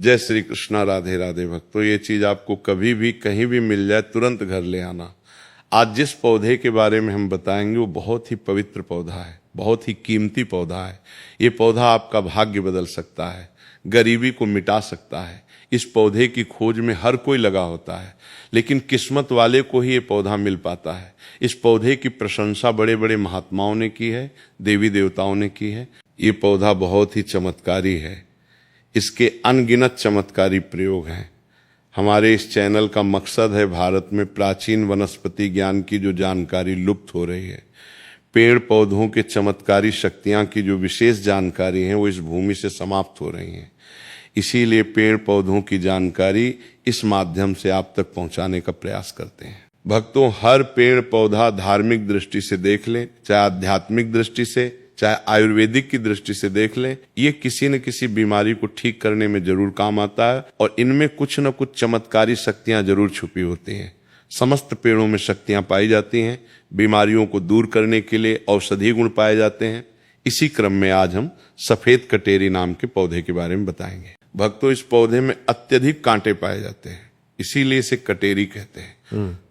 जय श्री कृष्णा, राधे राधे भक्तों। ये चीज आपको कभी भी कहीं भी मिल जाए तुरंत घर ले आना। आज जिस पौधे के बारे में हम बताएंगे वो बहुत ही पवित्र पौधा है, बहुत ही कीमती पौधा है। ये पौधा आपका भाग्य बदल सकता है, गरीबी को मिटा सकता है। इस पौधे की खोज में हर कोई लगा होता है, लेकिन किस्मत वाले को ही ये पौधा मिल पाता है। इस पौधे की प्रशंसा बड़े बड़े महात्माओं ने की है, देवी देवताओं ने की है। ये पौधा बहुत ही चमत्कारी है, इसके अनगिनत चमत्कारी प्रयोग हैं। हमारे इस चैनल का मकसद है भारत में प्राचीन वनस्पति ज्ञान की जो जानकारी लुप्त हो रही है, पेड़ पौधों के चमत्कारी शक्तियां की जो विशेष जानकारी है वो इस भूमि से समाप्त हो रही हैं। इसीलिए पेड़ पौधों की जानकारी इस माध्यम से आप तक पहुंचाने का प्रयास करते हैं। भक्तों, हर पेड़ पौधा धार्मिक दृष्टि से देख लें, चाहे आध्यात्मिक दृष्टि से, चाहे आयुर्वेदिक की दृष्टि से देख लें, ये किसी न किसी बीमारी को ठीक करने में जरूर काम आता है और इनमें कुछ न कुछ चमत्कारी शक्तियां जरूर छुपी होती हैं। समस्त पेड़ों में शक्तियां पाई जाती हैं, बीमारियों को दूर करने के लिए औषधि गुण पाए जाते हैं। इसी क्रम में आज हम सफेद कटेरी नाम के पौधे के बारे में बताएंगे। भक्तों, इस पौधे में अत्यधिक कांटे पाए जाते हैं, इसीलिए इसे कटेरी कहते हैं।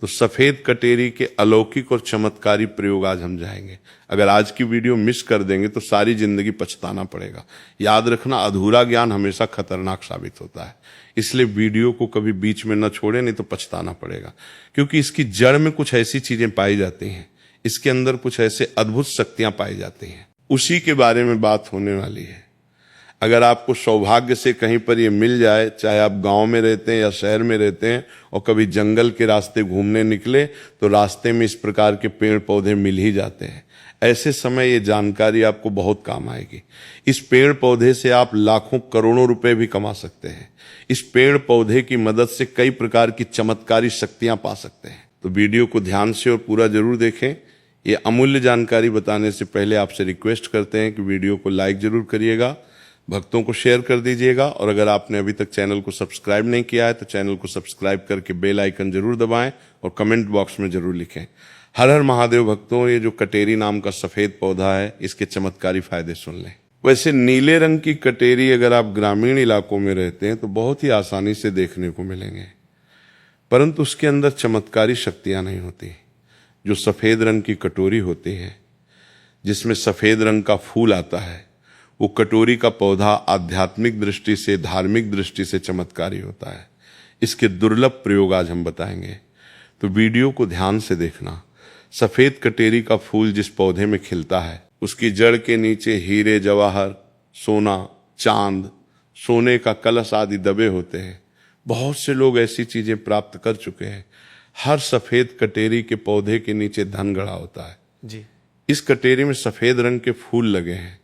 तो सफेद कटेरी के अलौकिक और चमत्कारी प्रयोग आज हम जाएंगे। अगर आज की वीडियो मिस कर देंगे तो सारी जिंदगी पछताना पड़ेगा। याद रखना, अधूरा ज्ञान हमेशा खतरनाक साबित होता है, इसलिए वीडियो को कभी बीच में न छोड़े, नहीं तो पछताना पड़ेगा। क्योंकि इसकी जड़ में कुछ ऐसी चीजें पाई जाती हैं, इसके अंदर कुछ ऐसे अद्भुत शक्तियां पाई जाती हैं, उसी के बारे में बात होने वाली है। अगर आपको सौभाग्य से कहीं पर ये मिल जाए, चाहे आप गांव में रहते हैं या शहर में रहते हैं, और कभी जंगल के रास्ते घूमने निकले तो रास्ते में इस प्रकार के पेड़ पौधे मिल ही जाते हैं। ऐसे समय ये जानकारी आपको बहुत काम आएगी। इस पेड़ पौधे से आप लाखों करोड़ों रुपए भी कमा सकते हैं। इस पेड़ पौधे की मदद से कई प्रकार की चमत्कारी शक्तियां पा सकते हैं। तो वीडियो को ध्यान से और पूरा जरूर देखें। ये अमूल्य जानकारी बताने से पहले आपसे रिक्वेस्ट करते हैं कि वीडियो को लाइक जरूर करिएगा, भक्तों को शेयर कर दीजिएगा, और अगर आपने अभी तक चैनल को सब्सक्राइब नहीं किया है तो चैनल को सब्सक्राइब करके बेल आइकन जरूर दबाएं और कमेंट बॉक्स में जरूर लिखें। हर हर महादेव भक्तों, ये जो कटेरी नाम का सफेद पौधा है, इसके चमत्कारी फायदे सुन लें। वैसे नीले रंग की कटेरी अगर आप ग्रामीण इलाकों में रहते हैं तो बहुत ही आसानी से देखने को मिलेंगे, परंतु उसके अंदर चमत्कारी शक्तियां नहीं होती। जो सफेद रंग की कटोरी होती है, जिसमें सफेद रंग का फूल आता है, वो कटोरी का पौधा आध्यात्मिक दृष्टि से, धार्मिक दृष्टि से चमत्कारी होता है। इसके दुर्लभ प्रयोग आज हम बताएंगे, तो वीडियो को ध्यान से देखना। सफेद कटेरी का फूल जिस पौधे में खिलता है, उसकी जड़ के नीचे हीरे जवाहर, सोना, चांद, सोने का कलश आदि दबे होते हैं। बहुत से लोग ऐसी चीजें प्राप्त कर चुके हैं। हर सफेद कटेरी के पौधे के नीचे धन गड़ा होता है जी। इस कटेरी में सफेद रंग के फूल लगे हैं,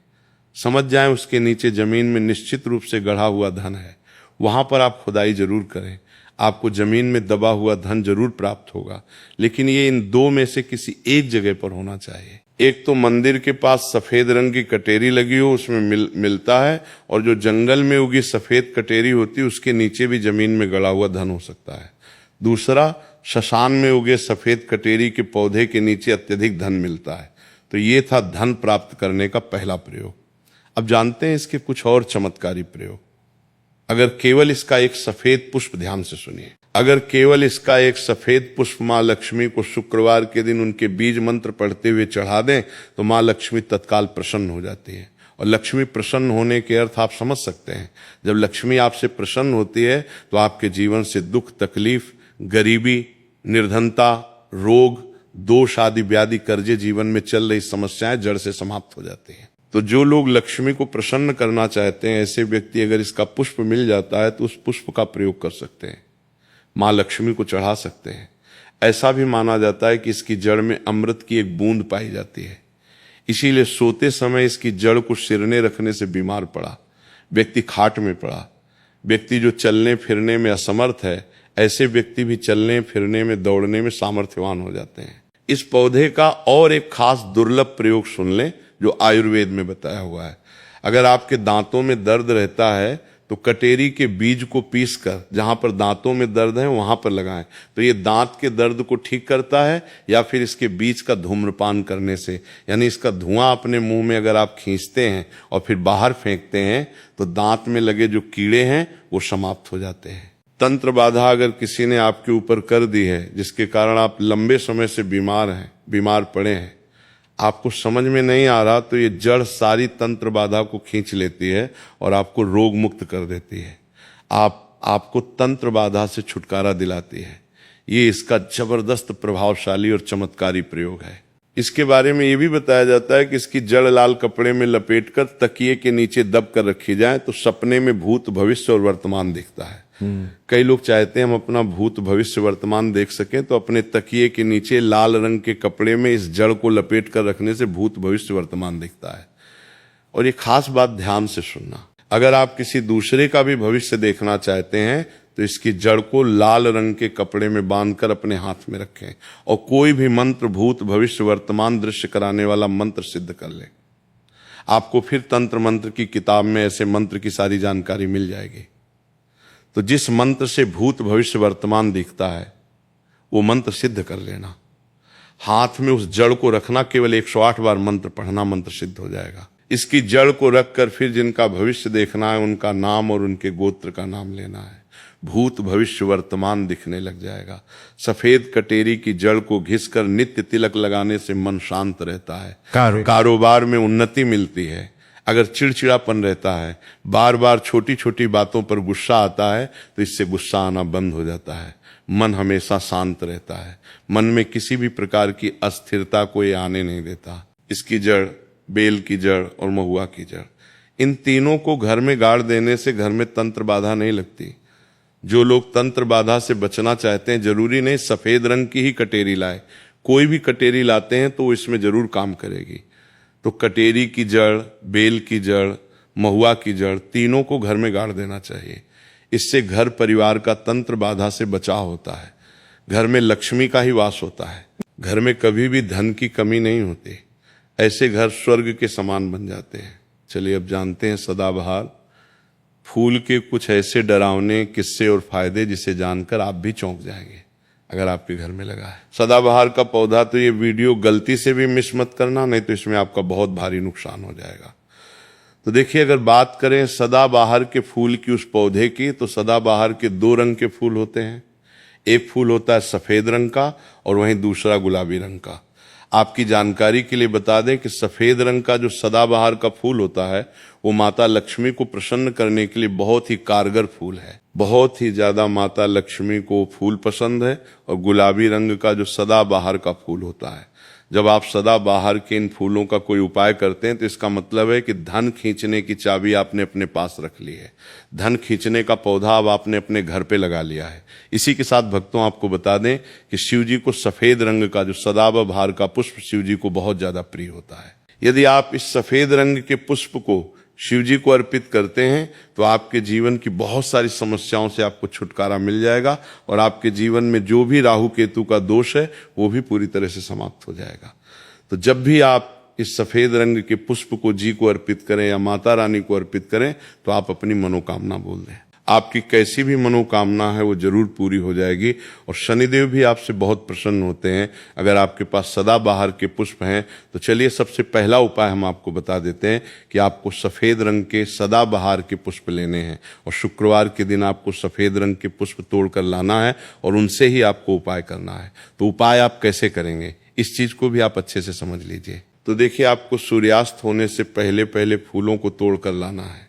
समझ जाएं उसके नीचे जमीन में निश्चित रूप से गढ़ा हुआ धन है। वहां पर आप खुदाई जरूर करें, आपको जमीन में दबा हुआ धन जरूर प्राप्त होगा, लेकिन ये इन दो में से किसी एक जगह पर होना चाहिए। एक तो मंदिर के पास सफेद रंग की कटेरी लगी हो, उसमें मिलता है, और जो जंगल में उगी सफेद कटेरी होती है उसके नीचे भी जमीन में गड़ा हुआ धन हो सकता है। दूसरा, शशान में उगे सफेद कटेरी के पौधे के नीचे अत्यधिक धन मिलता है। तो ये था धन प्राप्त करने का पहला प्रयोग। अब जानते हैं इसके कुछ और चमत्कारी प्रयोग। अगर केवल इसका एक सफेद पुष्प, ध्यान से सुनिए, अगर केवल इसका एक सफेद पुष्प माँ लक्ष्मी को शुक्रवार के दिन उनके बीज मंत्र पढ़ते हुए चढ़ा दें तो माँ लक्ष्मी तत्काल प्रसन्न हो जाती है। और लक्ष्मी प्रसन्न होने के अर्थ आप समझ सकते हैं। जब लक्ष्मी आपसे प्रसन्न होती है तो आपके जीवन से दुख, तकलीफ, गरीबी, निर्धनता, रोग, दोष आदि व्याधि, कर्जे, जीवन में चल रही समस्याएं जड़ से समाप्त हो जाती हैं। तो जो लोग लक्ष्मी को प्रसन्न करना चाहते हैं, ऐसे व्यक्ति अगर इसका पुष्प मिल जाता है तो उस पुष्प का प्रयोग कर सकते हैं, माँ लक्ष्मी को चढ़ा सकते हैं। ऐसा भी माना जाता है कि इसकी जड़ में अमृत की एक बूंद पाई जाती है। इसीलिए सोते समय इसकी जड़ को सिरने रखने से बीमार पड़ा व्यक्ति खाट में पड़ा, व्यक्ति जो चलने फिरने में असमर्थ है, ऐसे व्यक्ति भी चलने फिरने में, दौड़ने में सामर्थ्यवान हो जाते हैं। इस पौधे का और एक खास दुर्लभ प्रयोग सुन लें जो आयुर्वेद में बताया हुआ है। अगर आपके दांतों में दर्द रहता है तो कटेरी के बीज को पीसकर जहां पर दांतों में दर्द है वहां पर लगाएं, तो ये दांत के दर्द को ठीक करता है। या फिर इसके बीज का धूम्रपान करने से, यानी इसका धुआं अपने मुंह में अगर आप खींचते हैं और फिर बाहर फेंकते हैं तो दांत में लगे जो कीड़े हैं वो समाप्त हो जाते हैं। तंत्र बाधा अगर किसी ने आपके ऊपर कर दी है जिसके कारण आप लंबे समय से बीमार पड़े हैं, आपको समझ में नहीं आ रहा, तो ये जड़ सारी तंत्र बाधा को खींच लेती है और आपको रोग मुक्त कर देती है। आपको तंत्र बाधा से छुटकारा दिलाती है। ये इसका जबरदस्त प्रभावशाली और चमत्कारी प्रयोग है। इसके बारे में ये भी बताया जाता है कि इसकी जड़ लाल कपड़े में लपेटकर तकिए के नीचे दब कर रखी जाए तो सपने में भूत भविष्य और वर्तमान दिखता है। कई लोग चाहते हैं हम अपना भूत भविष्य वर्तमान देख सकें, तो अपने तकिए के नीचे लाल रंग के कपड़े में इस जड़ को लपेट कर रखने से भूत भविष्य वर्तमान दिखता है। और ये खास बात ध्यान से सुनना, अगर आप किसी दूसरे का भी भविष्य देखना चाहते हैं तो इसकी जड़ को लाल रंग के कपड़े में बांधकर अपने हाथ में रखें और कोई भी मंत्र भूत भविष्य वर्तमान दृश्य कराने वाला मंत्र सिद्ध कर लें। आपको फिर तंत्र मंत्र की किताब में ऐसे मंत्र की सारी जानकारी मिल जाएगी। तो जिस मंत्र से भूत भविष्य वर्तमान दिखता है वो मंत्र सिद्ध कर लेना। हाथ में उस जड़ को रखना, केवल 108 बार मंत्र पढ़ना, मंत्र सिद्ध हो जाएगा। इसकी जड़ को रखकर फिर जिनका भविष्य देखना है उनका नाम और उनके गोत्र का नाम लेना है। भूत भविष्य वर्तमान दिखने लग जाएगा। सफेद कटेरी की जड़ को घिसकर नित्य तिलक लगाने से मन शांत रहता है, कारोबार में उन्नति मिलती है। अगर चिड़चिड़ापन रहता है, बार बार छोटी छोटी बातों पर गुस्सा आता है, तो इससे गुस्सा आना बंद हो जाता है। मन हमेशा शांत रहता है। मन में किसी भी प्रकार की अस्थिरता को ये आने नहीं देता। इसकी जड़, बेल की जड़ और महुआ की जड़, इन तीनों को घर में गाड़ देने से घर में तंत्र बाधा नहीं लगती। जो लोग तंत्र बाधा से बचना चाहते हैं, जरूरी नहीं सफेद रंग की ही कटेरी लाए, कोई भी कटेरी लाते हैं तो वो इसमें जरूर काम करेगी। तो कटेरी की जड़, बेल की जड़, महुआ की जड़, तीनों को घर में गाड़ देना चाहिए। इससे घर परिवार का तंत्र बाधा से बचाव होता है। घर में लक्ष्मी का ही वास होता है। घर में कभी भी धन की कमी नहीं होती। ऐसे घर स्वर्ग के समान बन जाते हैं। चलिए अब जानते हैं सदाबहार फूल के कुछ ऐसे डरावने किस्से और फायदे जिसे जानकर आप भी चौंक जाएंगे अगर आपके घर में लगा है। सदाबहार का पौधा, तो ये वीडियो गलती से भी मिस मत करना, नहीं तो इसमें आपका बहुत भारी नुकसान हो जाएगा। तो देखिए, अगर बात करें सदाबहार के फूल की, उस पौधे की, तो सदाबहार के 2 रंग के फूल होते हैं। एक फूल होता है सफेद रंग का और वहीं दूसरा गुलाबी रंग का। आपकी जानकारी के लिए बता दें कि सफेद रंग का जो सदाबहार का फूल होता है वो माता लक्ष्मी को प्रसन्न करने के लिए बहुत ही कारगर फूल है। बहुत ही ज्यादा माता लक्ष्मी को फूल पसंद है। और गुलाबी रंग का जो सदाबहार का फूल होता है, जब आप सदाबहार के इन फूलों का कोई उपाय करते हैं तो इसका मतलब है कि धन खींचने की चाबी आपने अपने पास रख ली है। धन खींचने का पौधा अब आपने अपने घर पे लगा लिया है। इसी के साथ भक्तों आपको बता दें कि शिव जी को सफेद रंग का जो सदाबहार का पुष्प शिव जी को बहुत ज्यादा प्रिय होता है। यदि आप इस सफेद रंग के पुष्प को शिव जी को अर्पित करते हैं तो आपके जीवन की बहुत सारी समस्याओं से आपको छुटकारा मिल जाएगा और आपके जीवन में जो भी राहु केतु का दोष है वो भी पूरी तरह से समाप्त हो जाएगा। तो जब भी आप इस सफेद रंग के पुष्प को जी को अर्पित करें या माता रानी को अर्पित करें तो आप अपनी मनोकामना बोल दें। आपकी कैसी भी मनोकामना है वो जरूर पूरी हो जाएगी और शनिदेव भी आपसे बहुत प्रसन्न होते हैं अगर आपके पास सदाबहार के पुष्प हैं। तो चलिए सबसे पहला उपाय हम आपको बता देते हैं कि आपको सफेद रंग के सदाबहार के पुष्प लेने हैं और शुक्रवार के दिन आपको सफेद रंग के पुष्प तोड़कर लाना है और उनसे ही आपको उपाय करना है। तो उपाय आप कैसे करेंगे इस चीज को भी आप अच्छे से समझ लीजिए। तो देखिए, आपको सूर्यास्त होने से पहले पहले फूलों को तोड़कर लाना है।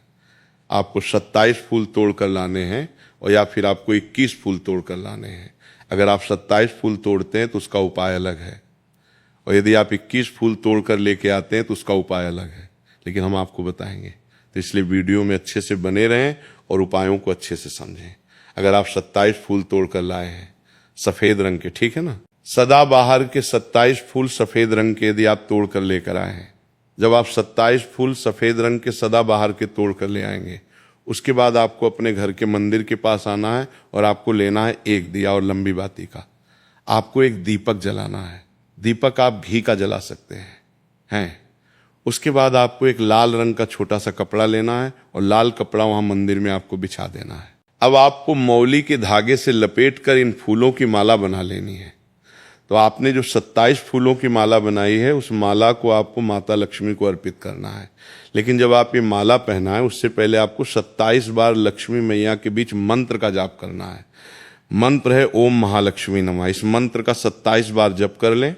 आपको 27 फूल तोड़कर लाने हैं और या फिर आपको 21 फूल तोड़कर लाने हैं। अगर आप 27 फूल तोड़ते हैं तो उसका उपाय अलग है और यदि आप 21 फूल तोड़कर लेके आते हैं तो उसका उपाय अलग है, लेकिन हम आपको बताएंगे। तो इसलिए वीडियो में अच्छे से बने रहें और उपायों को अच्छे से समझें। अगर आप 27 फूल तोड़कर लाए हैं सफेद रंग के, ठीक है ना, सदाबहार के 27 फूल सफेद रंग के यदि आप तोड़कर लेकर आए हैं, जब आप 27 फूल सफेद रंग के सदाबहार के तोड़ कर ले आएंगे, उसके बाद आपको अपने घर के मंदिर के पास आना है और आपको लेना है एक दिया और लंबी बाती का। आपको एक दीपक जलाना है। दीपक आप घी का जला सकते हैं। उसके बाद आपको एक लाल रंग का छोटा सा कपड़ा लेना है और लाल कपड़ा वहां मंदिर में आपको बिछा देना है। अब आपको मौली के धागे से लपेट कर इन फूलों की माला बना लेनी है। तो आपने जो 27 फूलों की माला बनाई है, उस माला को आपको माता लक्ष्मी को अर्पित करना है। लेकिन जब आप ये माला पहनाएं, उससे पहले आपको 27 बार लक्ष्मी मैया के बीच मंत्र का जाप करना है। मंत्र है ओम महालक्ष्मी नमः। इस मंत्र का 27 बार जप कर लें।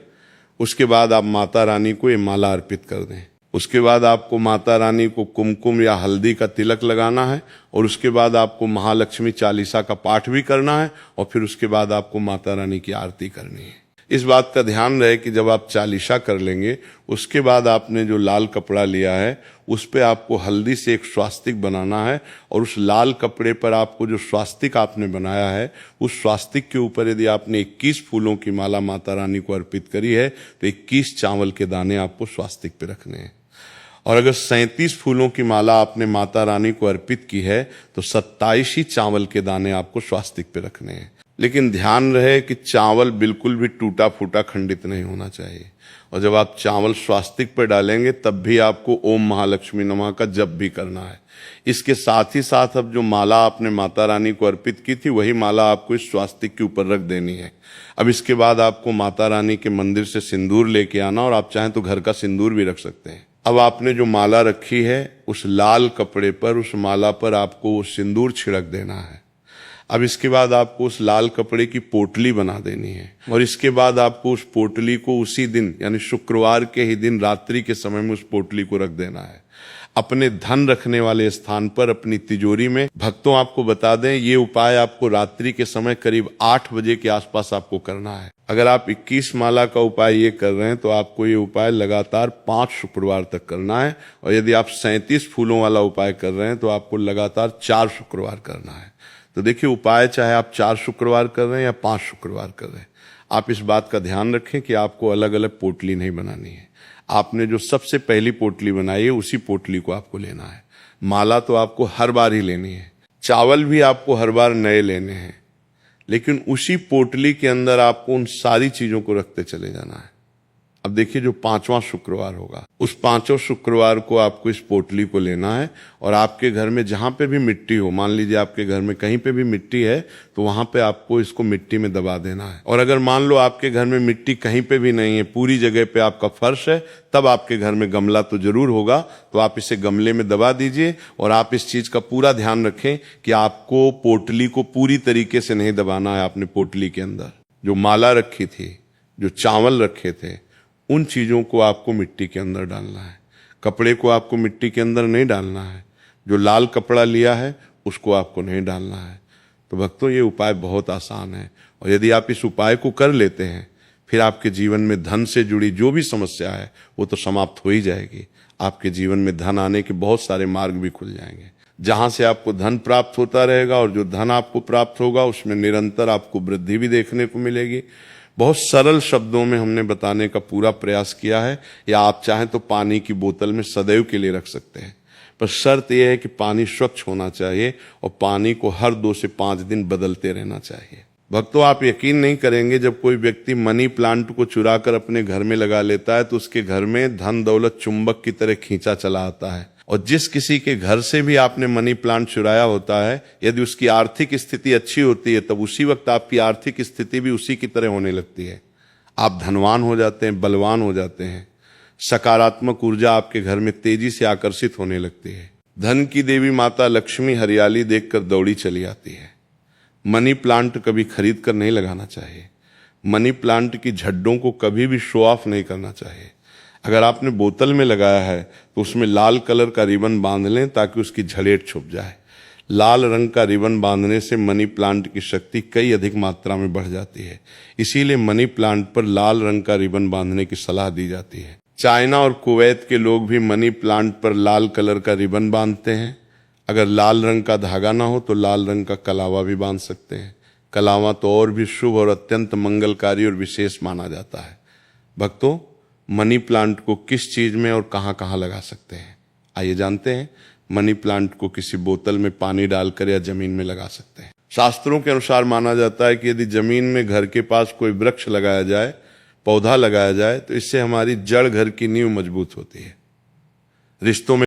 उसके बाद आप माता रानी को ये माला अर्पित कर दें। उसके बाद आपको माता रानी को कुमकुम या हल्दी का तिलक लगाना है और उसके बाद आपको महालक्ष्मी चालीसा का पाठ भी करना है और फिर उसके बाद आपको माता रानी की आरती करनी है। इस बात का ध्यान रहे कि जब आप चालीसा कर लेंगे, उसके बाद आपने जो लाल कपड़ा लिया है उस पे आपको हल्दी से एक स्वास्तिक बनाना है और उस लाल कपड़े पर आपको जो स्वास्तिक आपने बनाया है, उस स्वास्तिक के ऊपर यदि आपने 21 फूलों की माला माता रानी को अर्पित करी है तो 21 चावल के दाने आपको स्वास्तिक पे रखने हैं। और अगर 37 फूलों की माला आपने माता रानी को अर्पित की है तो 27 ही चावल के दाने आपको स्वास्तिक पे रखने हैं। लेकिन ध्यान रहे कि चावल बिल्कुल भी टूटा फूटा खंडित नहीं होना चाहिए। और जब आप चावल स्वास्तिक पर डालेंगे तब भी आपको ओम महालक्ष्मी नमः का जप भी करना है। इसके साथ ही साथ अब जो माला आपने माता रानी को अर्पित की थी, वही माला आपको इस स्वास्तिक के ऊपर रख देनी है। अब इसके बाद आपको माता रानी के मंदिर से सिंदूर लेके आना और आप चाहें तो घर का सिंदूर भी रख सकते हैं। अब आपने जो माला रखी है, उस लाल कपड़े पर, उस माला पर आपको वो सिंदूर छिड़क देना है। अब इसके बाद आपको उस लाल कपड़े की पोटली बना देनी है और इसके बाद आपको उस पोटली को उसी दिन यानी शुक्रवार के ही दिन रात्रि के समय में उस पोटली को रख देना है अपने धन रखने वाले स्थान पर, अपनी तिजोरी में। भक्तों, आपको बता दें, ये उपाय आपको रात्रि के समय करीब 8 बजे के आसपास आपको करना है। अगर आप 21 माला का उपाय ये कर रहे हैं तो आपको ये उपाय लगातार 5 शुक्रवार तक करना है और यदि आप 37 फूलों वाला उपाय कर रहे हैं तो आपको लगातार 4 शुक्रवार करना है। तो देखिए, उपाय चाहे आप 4 शुक्रवार कर रहे हैं या 5 शुक्रवार कर रहे हैं, आप इस बात का ध्यान रखें कि आपको अलग अलग पोटली नहीं बनानी है। आपने जो सबसे पहली पोटली बनाई है उसी पोटली को आपको लेना है। माला तो आपको हर बार ही लेनी है, चावल भी आपको हर बार नए लेने हैं, लेकिन उसी पोटली के अंदर आपको उन सारी चीजों को रखते चले जाना है। अब देखिए, जो 5वां शुक्रवार होगा, उस 5वें शुक्रवार को आपको इस पोटली को लेना है और आपके घर में जहां पे भी मिट्टी हो, मान लीजिए आपके घर में कहीं पे भी मिट्टी है तो वहां पे आपको इसको मिट्टी में दबा देना है। और अगर मान लो आपके घर में मिट्टी कहीं पे भी नहीं है, पूरी जगह पे आपका फर्श है, तब आपके घर में गमला तो जरूर होगा, तो आप इसे गमले में दबा दीजिए। और आप इस चीज का पूरा ध्यान रखें कि आपको पोटली को पूरी तरीके से नहीं दबाना है। आपने पोटली के अंदर जो माला रखी थी, जो चावल रखे थे, उन चीजों को आपको मिट्टी के अंदर डालना है। कपड़े को आपको मिट्टी के अंदर नहीं डालना है। जो लाल कपड़ा लिया है उसको आपको नहीं डालना है। तो भक्तों, ये उपाय बहुत आसान है और यदि आप इस उपाय को कर लेते हैं, फिर आपके जीवन में धन से जुड़ी जो भी समस्या है वो तो समाप्त हो ही जाएगी। आपके जीवन में धन आने के बहुत सारे मार्ग भी खुल जाएंगे, जहां से आपको धन प्राप्त होता रहेगा और जो धन आपको प्राप्त होगा उसमें निरंतर आपको वृद्धि भी देखने को मिलेगी। बहुत सरल शब्दों में हमने बताने का पूरा प्रयास किया है, या आप चाहें तो पानी की बोतल में सदैव के लिए रख सकते हैं, पर शर्त यह है कि पानी स्वच्छ होना चाहिए और पानी को हर 2 से 5 दिन बदलते रहना चाहिए। भक्तों, आप यकीन नहीं करेंगे, जब कोई व्यक्ति मनी प्लांट को चुरा कर अपने घर में लगा लेता है तो उसके घर में धन दौलत चुंबक की तरह खींचा चला आता है। और जिस किसी के घर से भी आपने मनी प्लांट चुराया होता है, यदि उसकी आर्थिक स्थिति अच्छी होती है तब उसी वक्त आपकी आर्थिक स्थिति भी उसी की तरह होने लगती है। आप धनवान हो जाते हैं, बलवान हो जाते हैं, सकारात्मक ऊर्जा आपके घर में तेजी से आकर्षित होने लगती है। धन की देवी माता लक्ष्मी हरियाली देखकर दौड़ी चली आती है। मनी प्लांट कभी खरीद कर नहीं लगाना चाहिए। मनी प्लांट की झड्डों को कभी भी शो ऑफ नहीं करना चाहिए। अगर आपने बोतल में लगाया है तो उसमें लाल कलर का रिबन बांध लें ताकि उसकी झड़ेट छुप जाए। लाल रंग का रिबन बांधने से मनी प्लांट की शक्ति कई अधिक मात्रा में बढ़ जाती है। इसीलिए मनी प्लांट पर लाल रंग का रिबन बांधने की सलाह दी जाती है। चाइना और कुवैत के लोग भी मनी प्लांट पर लाल कलर का रिबन बांधते हैं। अगर लाल रंग का धागा ना हो तो लाल रंग का कलावा भी बांध सकते हैं। कलावा तो और भी शुभ और अत्यंत मंगलकारी और विशेष माना जाता है। भक्तों, मनी प्लांट को किस चीज में और कहां कहां लगा सकते हैं, आइए जानते हैं। मनी प्लांट को किसी बोतल में पानी डालकर या जमीन में लगा सकते हैं। शास्त्रों के अनुसार माना जाता है कि यदि जमीन में घर के पास कोई वृक्ष लगाया जाए, पौधा लगाया जाए, तो इससे हमारी जड़ घर की नींव मजबूत होती है। रिश्तों में